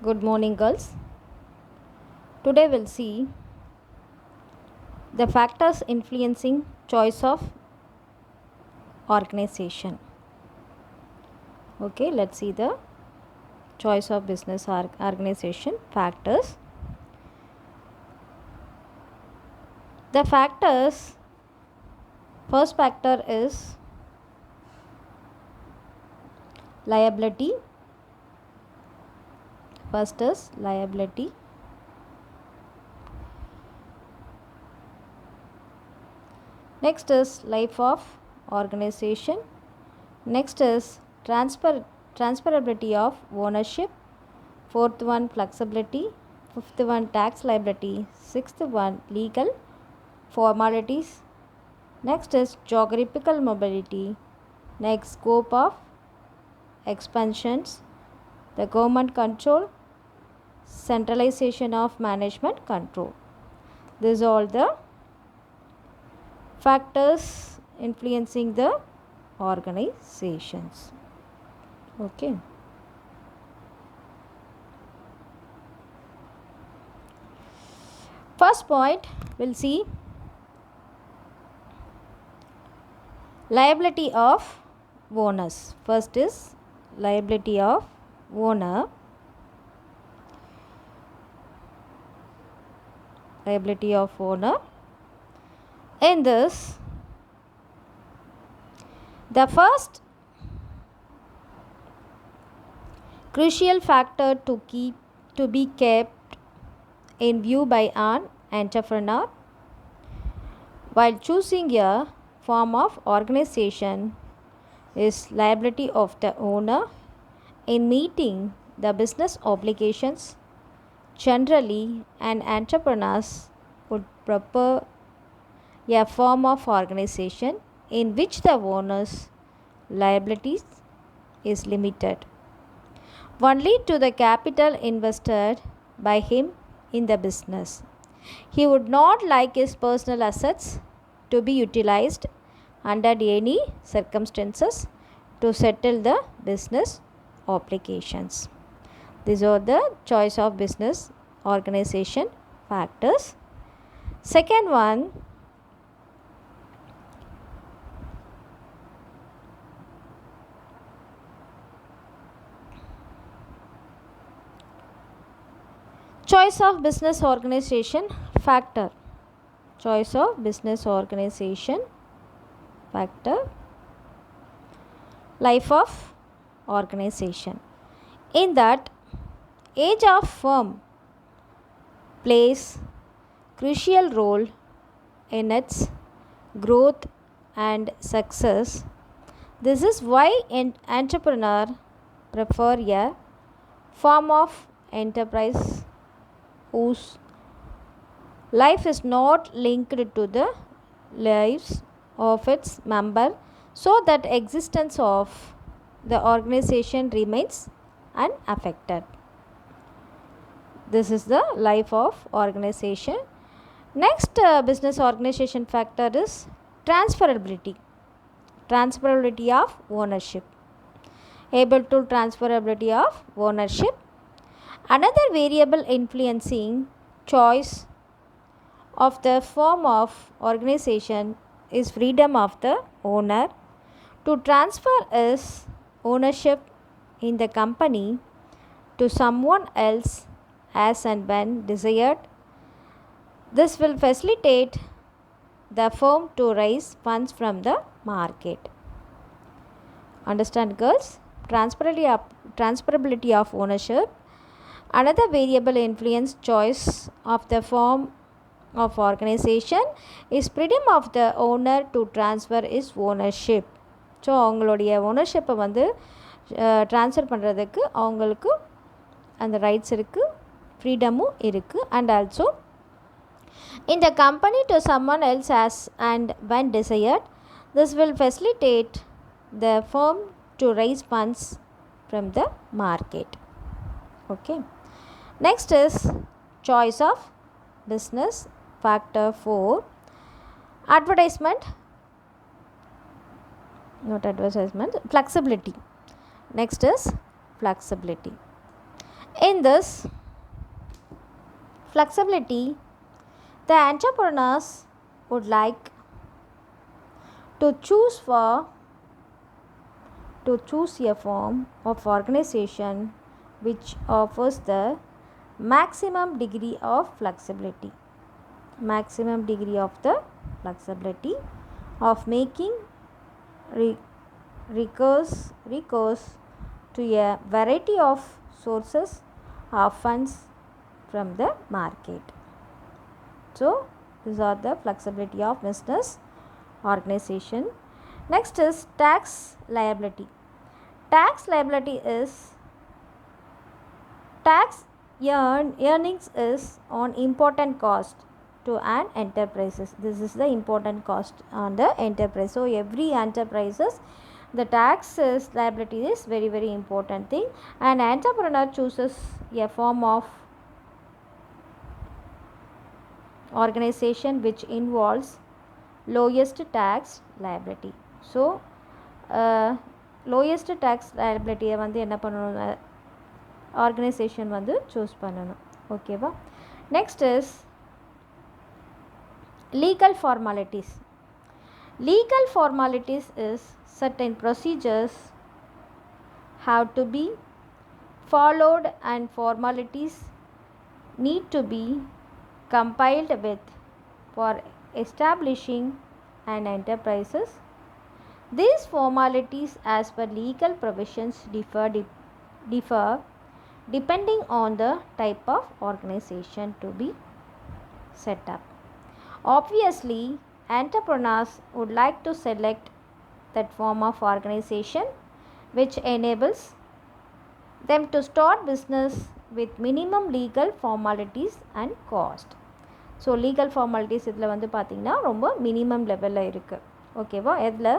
Good morning, girls. Today we'll see the factors influencing choice of organization. Okay, let's see the choice of business organization factors. The factors, first factor is liability. First is liability. Next is life of organization. Next is transferability of ownership. Fourth one, flexibility. Fifth one, tax liability. Sixth one, legal formalities. Next is geographical mobility. Next, scope of expansions. The government control. Centralization of management control. These are all the factors influencing the organizations. Okay. First point, we'll see liability of owners. First is liability of owner. Liability of owner. In this, the first crucial factor to be kept in view by an entrepreneur while choosing a form of organization is liability of the owner in meeting the business obligations. Generally, an entrepreneur would prefer a form of organization in which the owner's liabilities is limited only to the capital invested by him in the business. He would not like his personal assets to be utilized under any circumstances to settle the business obligations. These are the choice of business organization factors. Second one, choice of business organization factor. Choice of business organization factor. Life of organization. In that, age of firm plays crucial role in its growth and success. This is why an entrepreneur prefer a form of enterprise whose life is not linked to the lives of its member, so that existence of the organization remains unaffected. This is the life of organization. Next business organization factor is transferability. Transferability of ownership. Able to transferability of ownership. Another variable influencing choice of the form of organization is freedom of the owner to transfer his ownership in the company to someone else as and when desired. This will facilitate the firm to raise funds from the market. Understand, girls? Transferability of ownership. Another variable influence choice of the form of organization is freedom of the owner to transfer his ownership. So அவங்களுடைய ஓனர்ஷிப்பை வந்து transfer பண்ணுறதுக்கு அவங்களுக்கு அந்த rights இருக்குது, ஃப்ரீடமும் இருக்குது. And also in the company to someone else as and when desired. This will facilitate the firm to raise funds from the market. Okay. Next is choice of business factor 4. Advertisement, not advertisement, flexibility. Next is flexibility. In this flexibility, the entrepreneurs would like to choose a form of organization which offers the maximum degree of flexibility of making re- recourse to a variety of sources of funds from the market. So these are the flexibility of business organization. Next is tax liability. Tax liability is tax earnings is on important cost to an enterprises. This is the important cost on the enterprise. So every enterprises, the taxes liability is very important thing. An entrepreneur chooses a form of organization which involves lowest tax liability. So lowest tax liability வந்து என்ன பண்ணணும், organisation வந்து choose பண்ணணும். ஓகேவா. Next is legal formalities. Legal formalities is certain procedures have to be followed and formalities need to be compiled with for establishing an enterprises. These formalities as per legal provisions differ depending on the type of organization to be set up. Obviously, entrepreneurs would like to select that form of organization which enables them to start business with minimum legal formalities and cost. So legal formalities இதில் வந்து பார்த்திங்கன்னா ரொம்ப minimum லெவலில் இருக்குது. ஓகேவா. இதில்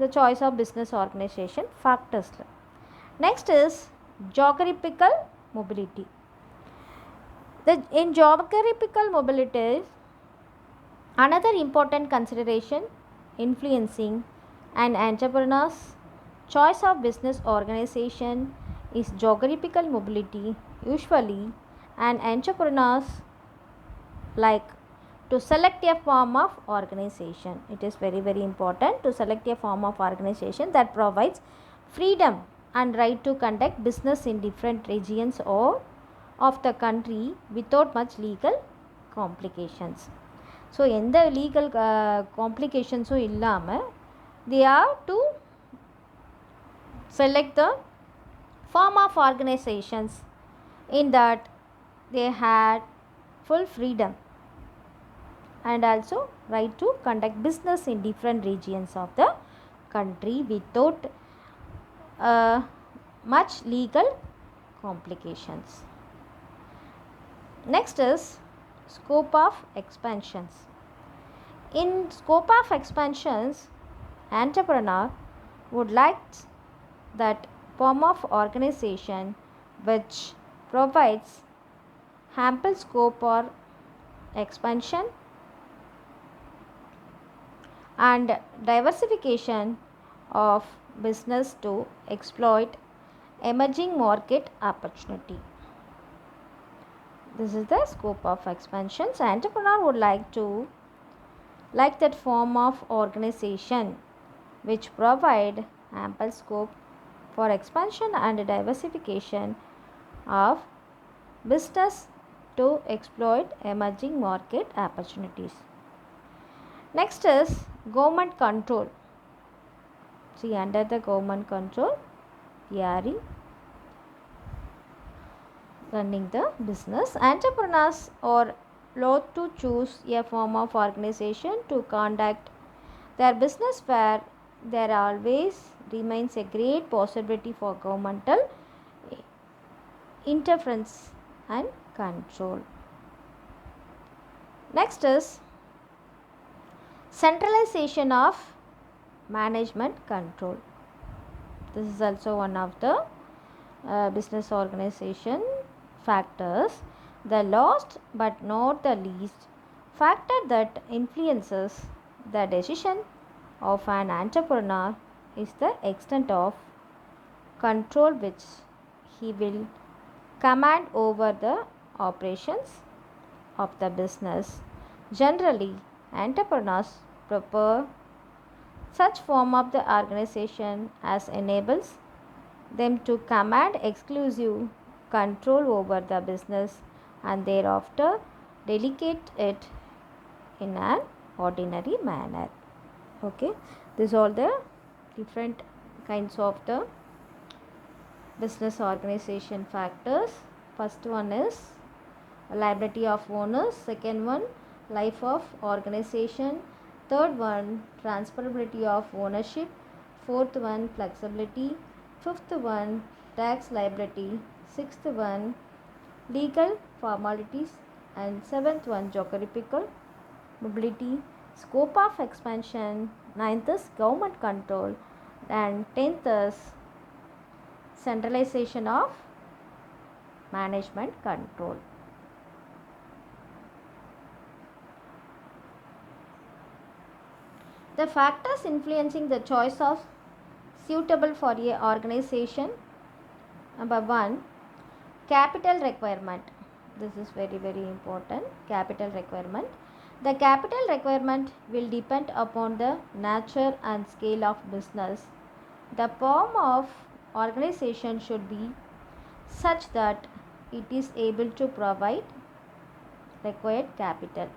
the choice of business organization factors. Next is geographical mobility. In geographical mobility, another important consideration influencing an entrepreneur's choice of business organization is geographical mobility. Usually, an entrepreneurs like to select a form of organization. It is very important to select a form of organization that provides freedom and right to conduct business in different regions or of the country without much legal complications. So எந்த legal complications இல்லாமல் they are to select the form of organizations in that they had full freedom and also right to conduct business in different regions of the country without much legal complications. Next is scope of expansions. In scope of expansions, entrepreneur would like that form of organization which provides ample scope for expansion and diversification of business to exploit emerging market opportunity. This is the scope of expansions. Entrepreneur would like that form of organization which provide ample scope for expansion and diversification of business to exploit emerging market opportunities. Next is government control. See, under the government control, PRE running the business. Entrepreneurs are loath to choose a form of organization to conduct their business where there always remains a great possibility for governmental interference and control. Next is centralization of management control. This is also one of the business organization factors. The last but not the least factor that influences the decision of an entrepreneur is the extent of control which he will command over the operations of the business. Generally, entrepreneurs prefer such form of the organization as enables them to command exclusive control over the business and thereafter delegate it in an ordinary manner. Okay, these are the different kinds of the business organization factors. First one is liability of owners, second one life of organization, third one transferability of ownership, fourth one flexibility, fifth one tax liability, sixth one legal formalities, and seventh one geographical mobility, scope of expansion, ninth is government control, and 10th is centralization of management control. The factors influencing the choice of suitable for a organization. Number 1, capital requirement. This is very important. Capital requirement. The capital requirement will depend upon the nature and scale of business. The form of organization should be such that it is able to provide required capital.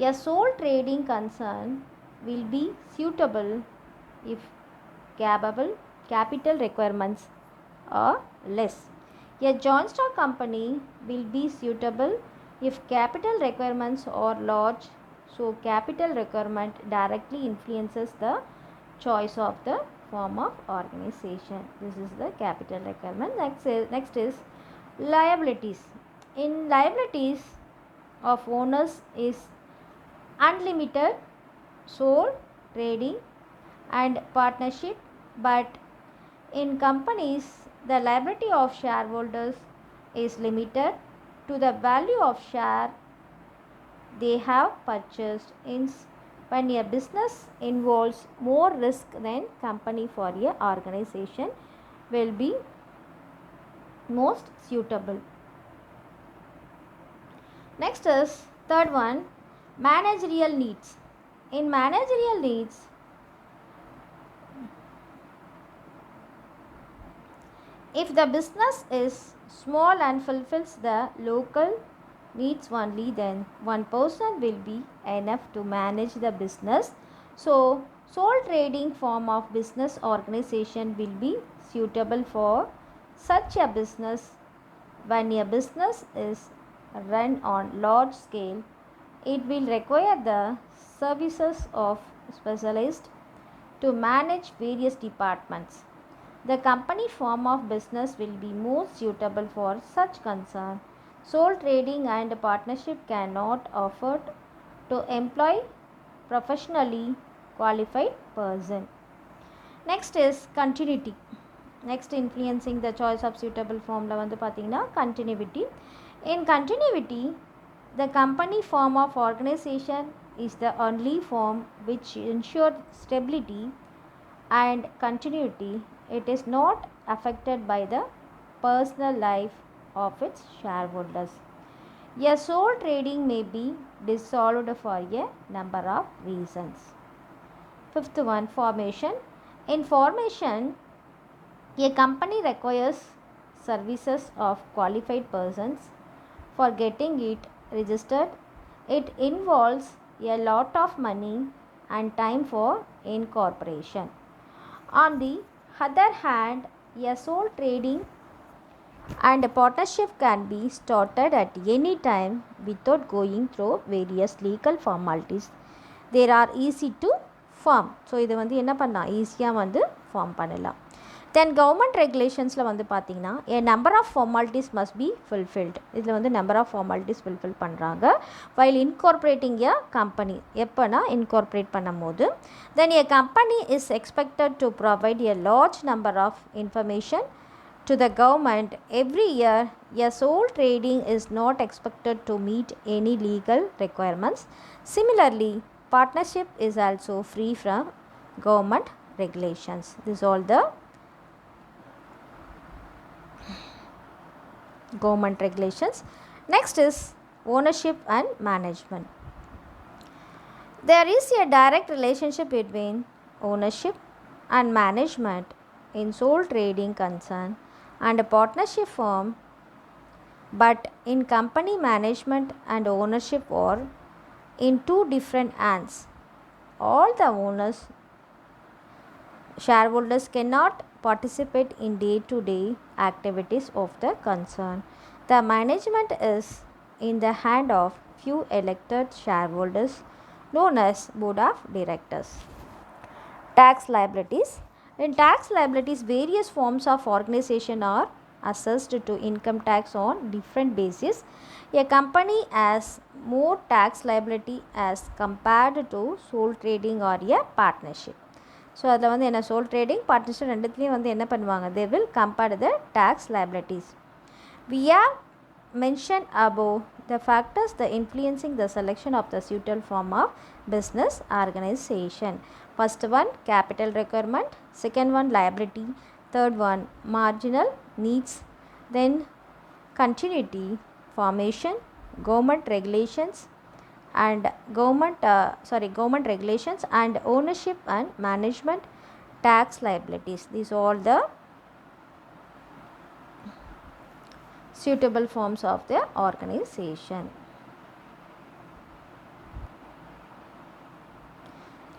A sole trading concern will be suitable if capital requirements are less. A joint stock company will be suitable if capital requirements are large, so capital requirement directly influences the choice of the form of organization. This is the capital requirement. Next is liabilities. In liabilities of owners is unlimited sole trading and partnership, but in companies the liability of shareholders is limited to the value of share they have purchased. When a business involves more risk than company, for a organization will be most suitable. Next is third one, managerial needs. In managerial needs, if the business is small and fulfills the local needs only, then one person will be enough to manage the business. So, sole trading form of business organization will be suitable for such a business. When a business is run on large scale, it will require the services of specialists to manage various departments. The company form of business will be most suitable for such concern. Sole trading and partnership cannot afford to employ professionally qualified person. Next is continuity. Next, influencing the choice of suitable formula வந்து பார்த்தீங்கன்னா continuity. In continuity, the company form of organization is the only form which ensures stability and continuity. It is not affected by the personal life of its shareholders. A sole trading may be dissolved for a number of reasons. Fifth one, formation. In formation, a company requires services of qualified persons for getting it registered. It involves a lot of money and time for incorporation. On the other hand, a sole trading and a partnership can be started at any time without going through various legal formalities. They are easy to form. So இது வந்து என்ன பண்ணலாம், ஈஸியாக வந்து form பண்ணலாம். Then government regulations வந்து பார்த்திங்கன்னா a number of formalities must be fulfilled. இதில் வந்து number of formalities fulfill பண்ணுறாங்க while incorporating a company. எப்போனா incorporate பண்ணும் போது then a company is expected to provide a large number of information to the government every year. A sole trading is not expected to meet any legal requirements. Similarly, partnership is also free from government regulations. This is all the government regulations. Next is ownership and management. There is a direct relationship between ownership and management in sole trading concern and a partnership firm, but in company management and ownership are in two different hands. All the owners, shareholders cannot participate in day-to-day activities of the concern. The management is in the hand of few elected shareholders known as board of directors. Tax liabilities. In tax liabilities, various forms of organization are assessed to income tax on different basis. A company has more tax liability as compared to sole trading or a partnership. So அதில் வந்து என்ன soul trading partnership ரெண்டுத்துலேயும் வந்து என்ன பண்ணுவாங்க, they will compare the tax liabilities. We have mentioned above the factors that influencing the selection of the suitable form of business organization. First one, capital requirement. Second one, liability. Third one, marginal needs. Then continuity, formation, government regulations and government regulations and ownership and management, tax liabilities. These are all the suitable forms of the organization.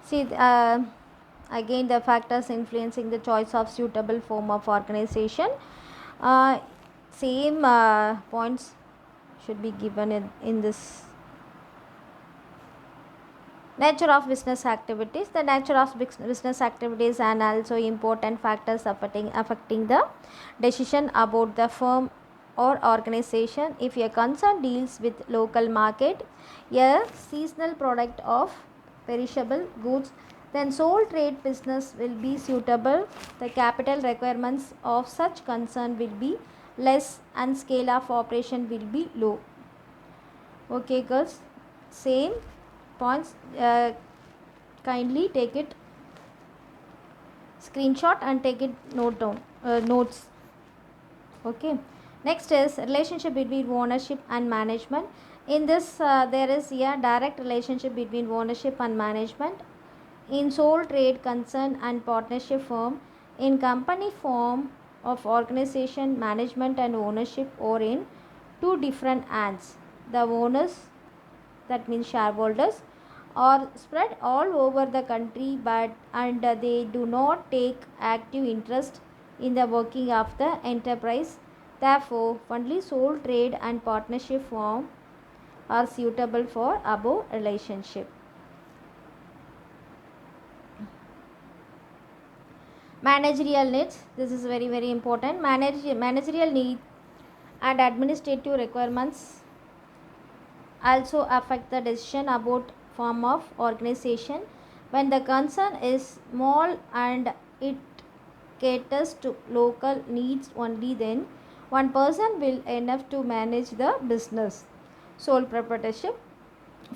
See, again the factors influencing the choice of suitable form of organization. Same points should be given in this. Nature of business activities. The nature of business activities and also important factors affecting the decision about the firm or organization. If a concern deals with local market, a seasonal product of perishable goods, then sole trade business will be suitable. The capital requirements of such concern will be less and scale of operation will be low. Okay girls, same points, kindly take it screenshot and take it note down, notes. Okay, next is relationship between ownership and management. In this there is a direct relationship between ownership and management in sole trade concern and partnership firm. In company form of organization, management and ownership are in two different hands. The owners, that means shareholders, are spread all over the country and they do not take active interest in the working of the enterprise. Therefore, only sole trade and partnership form are suitable for above relationship. Managerial needs. This is very very important. Managerial need and administrative requirements also affect the decision about form of organization. When the concern is small and it caters to local needs only, then one person will enough to manage the business. Sole proprietorship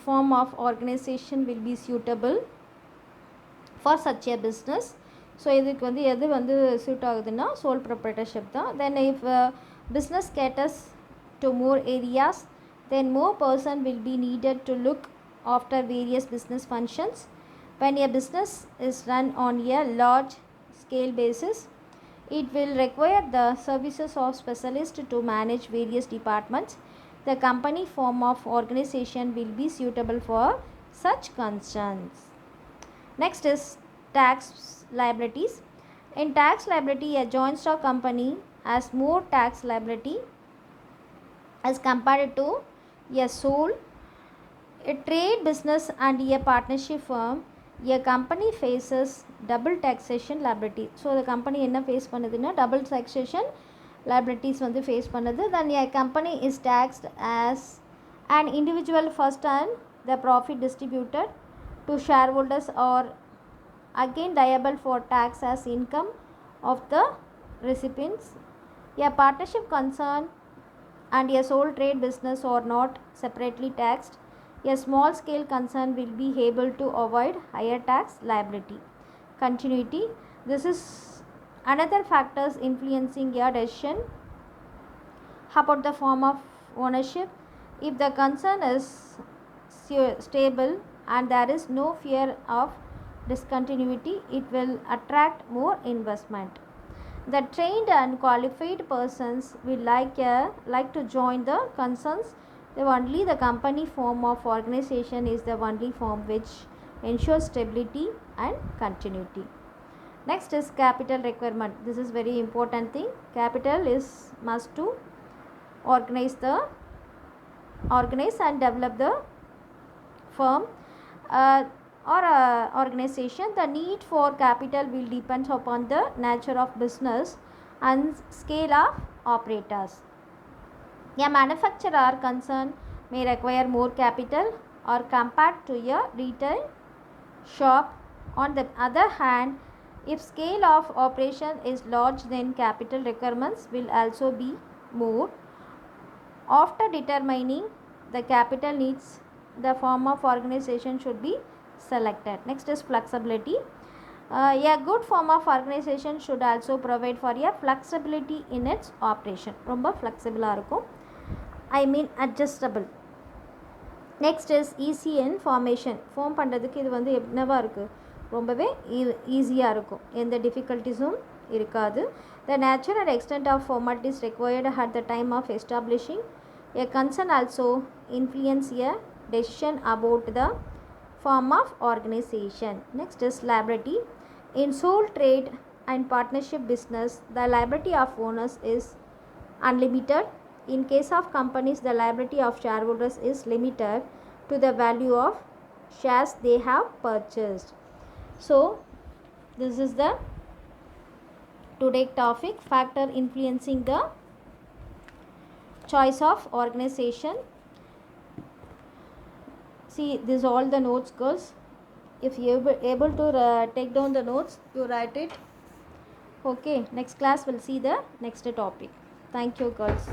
form of organization will be suitable for such a business. So இதுக்கு வந்து எது வந்து suit ஆகுதுன்னா soul proprietorship தான். தென் if business caters to more areas, then more person will be needed to look after various business functions. When a business is run on a large scale basis, it will require the services of specialists to manage various departments. The company form of organization will be suitable for such concerns. Next is tax liabilities. In tax liability, a joint stock company has more tax liability as compared to a sole a trade business and a partnership firm. A company faces double taxation liability. So the company என்ன face பண்ணுதுன்னா double taxation liabilities வந்து face பண்ணுது. Then a company is taxed as an individual first and the profit distributed to shareholders or again liable for tax as income of the recipients. A partnership concern and a sole trade business are not separately taxed. A small scale concern will be able to avoid higher tax liability. Continuity. This is another factors influencing your decision How about the form of ownership? If the concern is stable and there is no fear of discontinuity, it will attract more investment. The trained and qualified persons will like to join the concerns. The company form of organization is the only form which ensures stability and continuity. Next is capital requirement. This is very important thing. Capital is must to organize and develop the firm or organization. The need for capital will depend upon the nature of business and scale of operators. A manufacturer concern may require more capital or compared to a retail shop. On the other hand, if scale of operation is large, then capital requirements will also be more. After determining the capital needs, the form of organization should be selected. Next is flexibility. A good form of organization should also provide for a flexibility in its operation. ரொம்ப ஃப்ளெக்சிபிளாக இருக்கும், I mean adjustable. Next is easy in formation. Form பண்ணுறதுக்கு இது வந்து என்னவா இருக்குது, ரொம்பவே ஈஸியாக இருக்கும், எந்த டிஃபிகல்ட்டிஸும் இருக்காது. The nature and extent of formalities required at the time of establishing a concern also influence a decision about the form of organization. Next is liability. In sole trade and partnership business, the liability of owners is unlimited. In case of companies, the liability of shareholders is limited to the value of shares they have purchased. So this is the today's topic, factor influencing the choice of organization. See, this all the notes, girls. If you are able to take down the notes, you write it. Okay, next class we'll see the next topic. Thank you, girls.